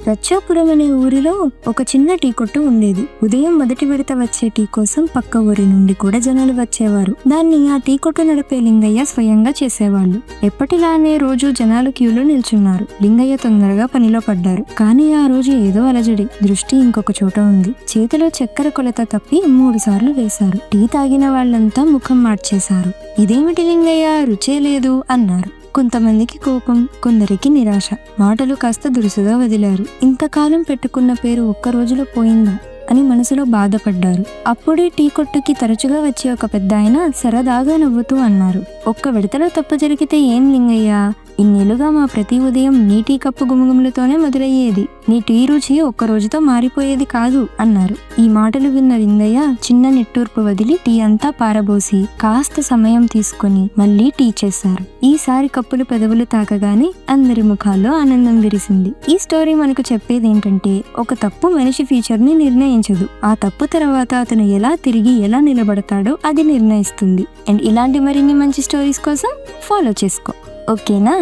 రచ్చాపురం అనే ఊరిలో ఒక చిన్న టీ కొట్టు ఉండేది. ఉదయం మొదటి విడత వచ్చే టీ కోసం పక్క ఊరి నుండి కూడా జనాలు వచ్చేవారు. దాన్ని ఆ టీ కొట్టు నడిపే లింగయ్య స్వయంగా చేసేవాళ్ళు. ఎప్పటిలానే రోజు జనాలు క్యూలో నిల్చున్నారు. లింగయ్య తొందరగా పనిలో పడ్డారు. కానీ ఆ రోజు ఏదో అలజడి. దృష్టి ఇంకొక చోట ఉంది. చేతిలో చక్కెర కొలత తప్పి 3 సార్లు వేశారు. టీ తాగిన వాళ్ళంతా ముఖం మార్చేశారు. ఇదేమిటి లింగయ్య, రుచే లేదు అన్నారు. కొంతమందికి కోపం, కొందరికి నిరాశ. మాటలు కాస్త దురుసుగా వదిలారు. ఇంతకాలం పెట్టుకున్న పేరు ఒక్క రోజులో పోయిందా అని మనసులో బాధపడ్డారు. అప్పుడే టీ కొట్టుకి తరచుగా వచ్చే ఒక పెద్దాయన సరదాగా నవ్వుతూ అన్నారు, ఒక్క విడతలో తప్పు జరిగితే ఏం లింగయ్య, ఇన్నేళ్లుగా మా ప్రతి ఉదయం నీ టీ కప్పు గుమగుములతోనే మొదలయ్యేది. నీ టీ రుచి ఒక్క రోజుతో మారిపోయేది కాదు అన్నారు. ఈ మాటలు విన్న లింగయ్య చిన్న నిట్టూర్పు వదిలి టీ అంతా పారబోసి కాస్త సమయం తీసుకొని మళ్ళీ టీ చేశారు. ఈసారి కప్పులు పెదవులు తాకగానే అందరి ముఖాల్లో ఆనందం విరిసింది. ఈ స్టోరీ మనకు చెప్పేది ఏంటంటే, ఒక తప్పు మనిషి ఫ్యూచర్ ని నిర్ణయించదు. ఆ తప్పు తర్వాత అతను ఎలా నిలబడతాడో అది నిర్ణయిస్తుంది. అండ్ ఇలాంటి మరిన్ని మంచి స్టోరీస్ కోసం ఫాలో చేసుకో, ఓకేనా?